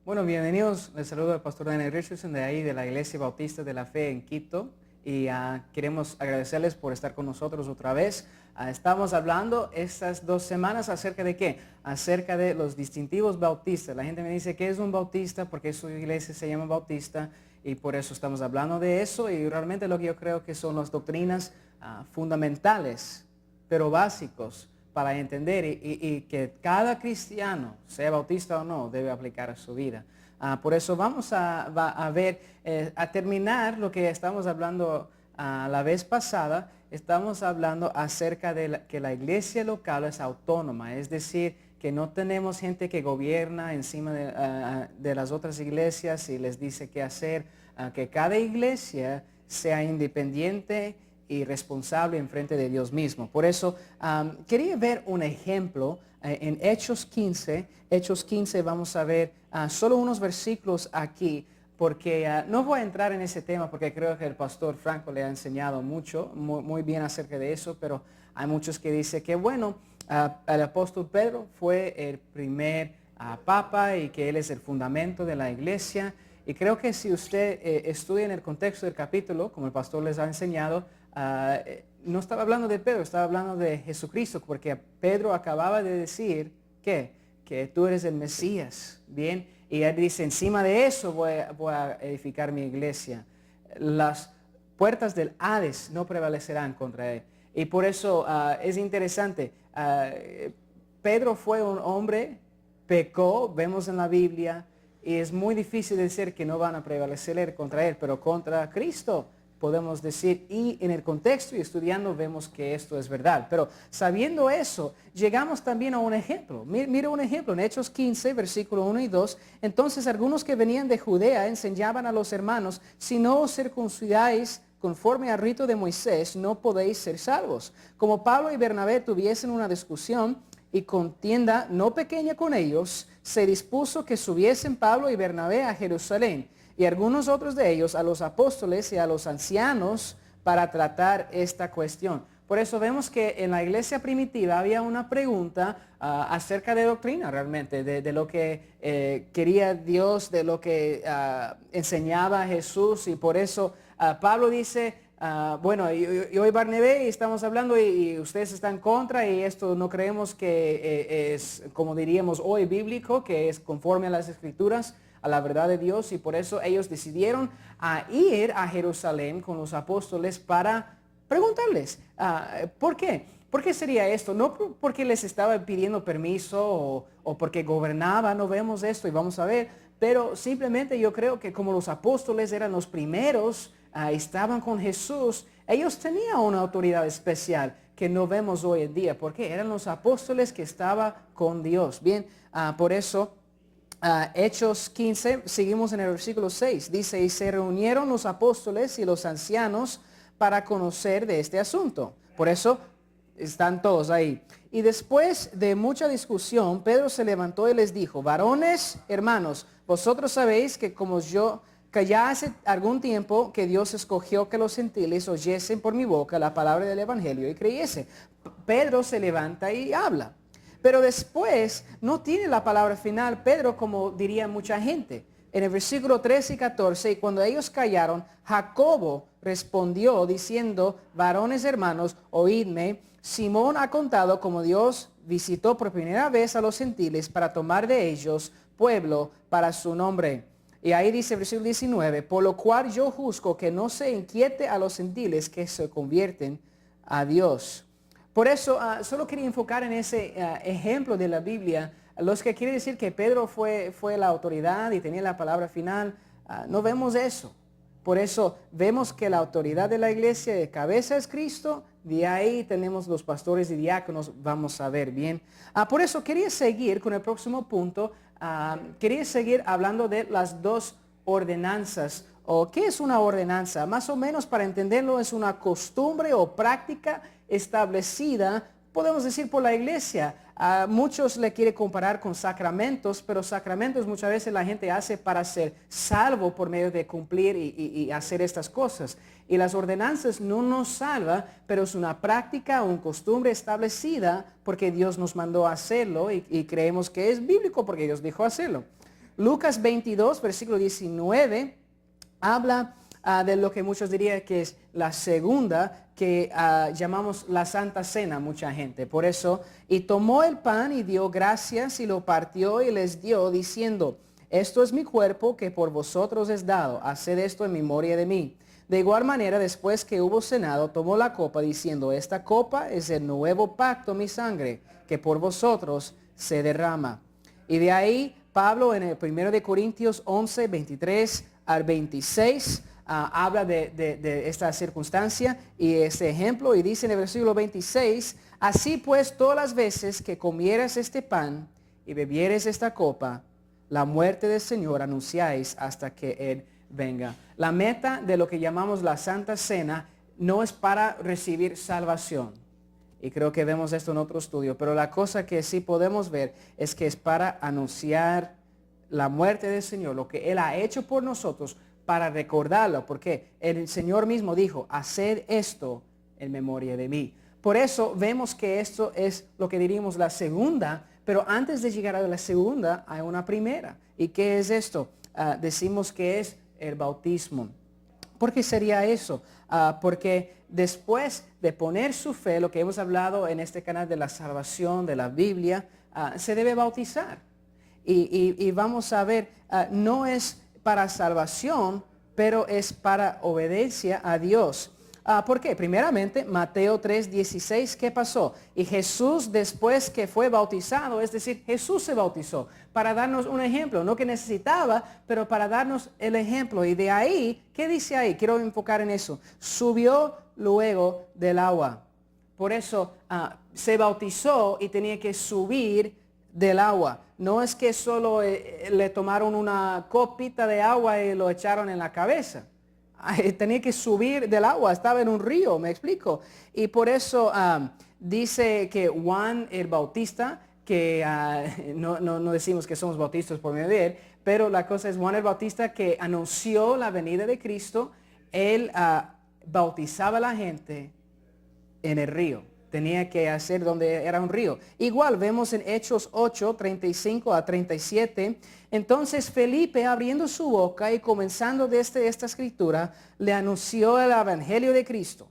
Bueno, bienvenidos. Les saludo al pastor Daniel Richardson de ahí, de la Iglesia Bautista de la Fe en Quito. Y queremos agradecerles por estar con nosotros otra vez. Estamos hablando estas 2 semanas acerca de qué? Acerca de los distintivos bautistas. La gente me dice, ¿qué es un bautista? Porque su iglesia se llama bautista y por eso estamos hablando de eso. Y realmente lo que yo creo que son las doctrinas fundamentales, pero básicos para entender y que cada cristiano, sea bautista o no, debe aplicar a su vida. Por eso vamos a ver, a terminar lo que estamos hablando la vez pasada. Estamos hablando acerca de que la iglesia local es autónoma, es decir, que no tenemos gente que gobierna encima de las otras iglesias y les dice qué hacer, que cada iglesia sea independiente y responsable en frente de Dios mismo. Por eso quería ver un ejemplo en Hechos 15. Hechos 15 vamos a ver solo unos versículos aquí, porque no voy a entrar en ese tema porque creo que el pastor Franco le ha enseñado mucho, muy bien acerca de eso, pero hay muchos que dicen que bueno, el apóstol Pedro fue el primer papa y que él es el fundamento de la iglesia. Y creo que si usted estudia en el contexto del capítulo, como el pastor les ha enseñado, no estaba hablando de Pedro, estaba hablando de Jesucristo, porque Pedro acababa de decir que tú eres el Mesías, ¿bien? Y él dice, encima de eso voy a edificar mi iglesia. Las puertas del Hades no prevalecerán contra él. Y por eso es interesante, Pedro fue un hombre, pecó, vemos en la Biblia, y es muy difícil decir que no van a prevalecer contra él, pero contra Cristo podemos decir, y en el contexto y estudiando vemos que esto es verdad. Pero sabiendo eso, llegamos también a un ejemplo. Mira un ejemplo en Hechos 15, versículo 1 y 2. Entonces algunos que venían de Judea enseñaban a los hermanos, si no os circuncidáis conforme al rito de Moisés, no podéis ser salvos. Como Pablo y Bernabé tuviesen una discusión y contienda no pequeña con ellos, se dispuso que subiesen Pablo y Bernabé a Jerusalén, y algunos otros de ellos a los apóstoles y a los ancianos para tratar esta cuestión. Por eso vemos que en la iglesia primitiva había una pregunta acerca de doctrina realmente, de lo que quería Dios, de lo que enseñaba Jesús. Y por eso Pablo dice, bueno, yo y Bernabé estamos hablando y ustedes están contra y esto no creemos que es, como diríamos hoy, bíblico, que es conforme a las Escrituras, a la verdad de Dios, y por eso ellos decidieron ir a Jerusalén con los apóstoles para preguntarles, ¿por qué? ¿Por qué sería esto? No porque les estaba pidiendo permiso o porque gobernaba, no vemos esto y vamos a ver, pero simplemente yo creo que como los apóstoles eran los primeros, estaban con Jesús, ellos tenían una autoridad especial que no vemos hoy en día, porque eran los apóstoles que estaban con Dios. Bien, por eso Hechos 15, seguimos en el versículo 6, dice, y se reunieron los apóstoles y los ancianos para conocer de este asunto. Por eso están todos ahí. Y después de mucha discusión, Pedro se levantó y les dijo, varones, hermanos, vosotros sabéis que ya hace algún tiempo que Dios escogió que los gentiles oyesen por mi boca la palabra del evangelio y creyese. Pedro se levanta y habla. Pero después no tiene la palabra final Pedro, como diría mucha gente. En el versículo 13 y 14, y cuando ellos callaron, Jacobo respondió diciendo, varones hermanos, oídme, Simón ha contado cómo Dios visitó por primera vez a los gentiles para tomar de ellos pueblo para su nombre. Y ahí dice el versículo 19, por lo cual yo juzgo que no se inquiete a los gentiles que se convierten a Dios. Por eso solo quería enfocar en ese ejemplo de la Biblia. Los que quiere decir que Pedro fue la autoridad y tenía la palabra final, no vemos eso. Por eso vemos que la autoridad de la iglesia de cabeza es Cristo, de ahí tenemos los pastores y diáconos, vamos a ver bien. Por eso quería seguir con el próximo punto, quería seguir hablando de las dos ordenanzas. ¿O qué es una ordenanza? Más o menos para entenderlo es una costumbre o práctica establecida, podemos decir, por la iglesia. Muchos le quieren comparar con sacramentos, pero sacramentos muchas veces la gente hace para ser salvo por medio de cumplir y hacer estas cosas. Y las ordenanzas no nos salva, pero es una práctica, una costumbre establecida porque Dios nos mandó a hacerlo y creemos que es bíblico porque Dios dijo hacerlo. Lucas 22, versículo 19, habla de lo que muchos dirían que es la segunda, que llamamos la Santa Cena, mucha gente. Por eso, y tomó el pan y dio gracias y lo partió y les dio, diciendo, esto es mi cuerpo que por vosotros es dado, haced esto en memoria de mí. De igual manera, después que hubo cenado, tomó la copa diciendo, esta copa es el nuevo pacto, mi sangre, que por vosotros se derrama. Y de ahí, Pablo en el 1 de Corintios 11, 23 al 26, habla de esta circunstancia y este ejemplo, y dice en el versículo 26, así pues todas las veces que comieras este pan y bebieres esta copa, la muerte del Señor anunciáis hasta que Él venga. La meta de lo que llamamos la Santa Cena no es para recibir salvación. Y creo que vemos esto en otro estudio. Pero la cosa que sí podemos ver es que es para anunciar la muerte del Señor, lo que Él ha hecho por nosotros, para recordarlo. Porque el Señor mismo dijo, haced esto en memoria de mí. Por eso vemos que esto es lo que diríamos la segunda. Pero antes de llegar a la segunda, hay una primera. ¿Y qué es esto? Decimos que es el bautismo. ¿Por qué sería eso? Porque después de poner su fe, lo que hemos hablado en este canal de la salvación, de la Biblia, se debe bautizar. Y vamos a ver, no es para salvación, pero es para obediencia a Dios. ¿Por qué? Primeramente, Mateo 3:16, ¿qué pasó? Y Jesús, después que fue bautizado, es decir, Jesús se bautizó para darnos un ejemplo, no que necesitaba, pero para darnos el ejemplo. Y de ahí, ¿qué dice ahí? Quiero enfocar en eso. Subió luego del agua. Por eso se bautizó y tenía que subir del agua. No es que solo le tomaron una copita de agua y lo echaron en la cabeza. Tenía que subir del agua, estaba en un río, me explico. Y por eso dice que Juan el Bautista, que no decimos que somos bautistas por medio de él, pero la cosa es Juan el Bautista que anunció la venida de Cristo. Él bautizaba a la gente en el río. Tenía que hacer donde era un río. Igual vemos en Hechos 8, 35 a 37. Entonces Felipe, abriendo su boca y comenzando desde esta escritura, le anunció el evangelio de Cristo.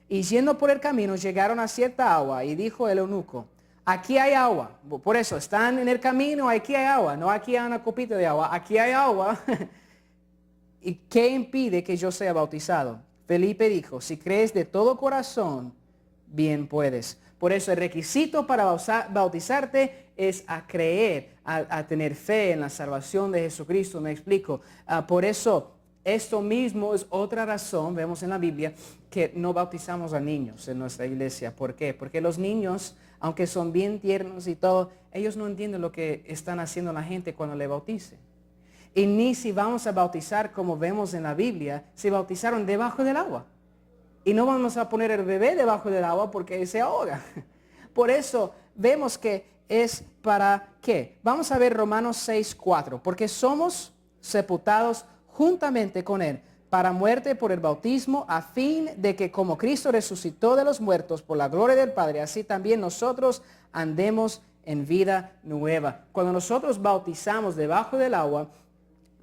Y yendo por el camino, llegaron a cierta agua y dijo el eunuco, aquí hay agua. Por eso, están en el camino, aquí hay agua. No aquí hay una copita de agua, aquí hay agua. ¿Y qué impide que yo sea bautizado? Felipe dijo, si crees de todo corazón, bien puedes. Por eso el requisito para bautizarte es a creer, a tener fe en la salvación de Jesucristo. Me explico. Por eso esto mismo es otra razón, vemos en la Biblia, que no bautizamos a niños en nuestra iglesia. ¿Por qué? Porque los niños, aunque son bien tiernos y todo, ellos no entienden lo que están haciendo la gente cuando le bautice. Y ni si vamos a bautizar como vemos en la Biblia, se bautizaron debajo del agua. Y no vamos a poner el bebé debajo del agua porque se ahoga. Por eso vemos que es para qué. Vamos a ver Romanos 6:4. Porque somos sepultados juntamente con Él para muerte por el bautismo, a fin de que como Cristo resucitó de los muertos por la gloria del Padre, así también nosotros andemos en vida nueva. Cuando nosotros bautizamos debajo del agua,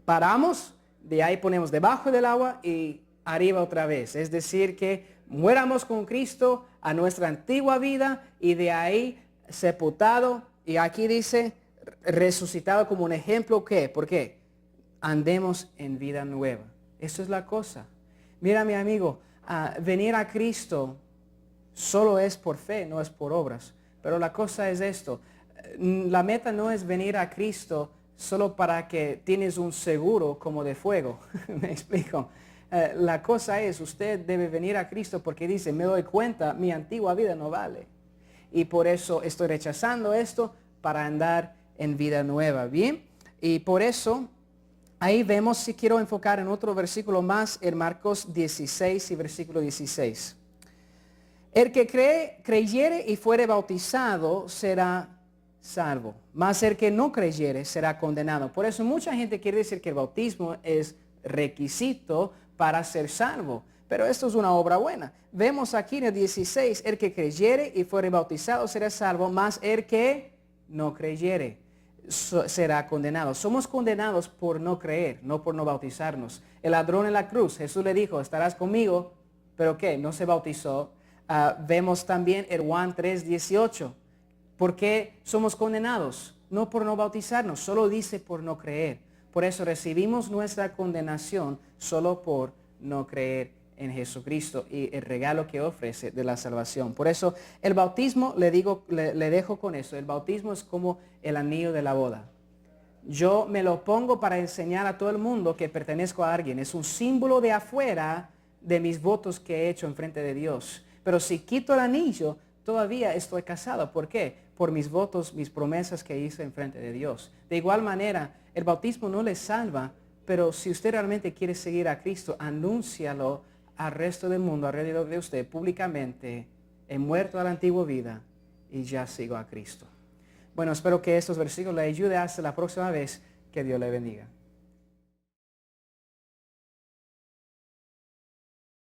paramos, de ahí ponemos debajo del agua y arriba otra vez. Es decir, que muéramos con Cristo a nuestra antigua vida y de ahí sepultado. Y aquí dice resucitado como un ejemplo. ¿Qué? ¿Por qué? Andemos en vida nueva. Eso es la cosa. Mira, mi amigo, venir a Cristo solo es por fe, no es por obras. Pero la cosa es esto. La meta no es venir a Cristo solo para que tienes un seguro como de fuego. ¿Me explico? La cosa es, usted debe venir a Cristo porque dice, me doy cuenta, mi antigua vida no vale. Y por eso estoy rechazando esto para andar en vida nueva. ¿Bien? Y por eso, ahí vemos, si quiero enfocar en otro versículo más, en Marcos 16 y versículo 16. El que creyere y fuere bautizado será salvo, mas el que no creyere será condenado. Por eso mucha gente quiere decir que el bautismo es requisito para ser salvo. Pero esto es una obra buena. Vemos aquí en el 16, el que creyere y fuere bautizado será salvo, mas el que no creyere. será condenado. Somos condenados por no creer, no por no bautizarnos. El ladrón en la cruz, Jesús le dijo, estarás conmigo, pero ¿qué? No se bautizó. Vemos también en Juan 3:18. ¿Por qué somos condenados? No por no bautizarnos, solo dice por no creer. Por eso recibimos nuestra condenación solo por no creer en Jesucristo y el regalo que ofrece de la salvación. Por eso el bautismo, le dejo con eso, el bautismo es como el anillo de la boda. Yo me lo pongo para enseñar a todo el mundo que pertenezco a alguien. Es un símbolo de afuera de mis votos que he hecho en frente de Dios. Pero si quito el anillo, todavía estoy casado. ¿Por qué? Por mis votos, mis promesas que hice en frente de Dios. De igual manera, el bautismo no le salva, pero si usted realmente quiere seguir a Cristo, anúncialo al resto del mundo, alrededor de usted, públicamente. He muerto a la antigua vida y ya sigo a Cristo. Bueno, espero que estos versículos le ayuden hasta la próxima vez. Que Dios le bendiga.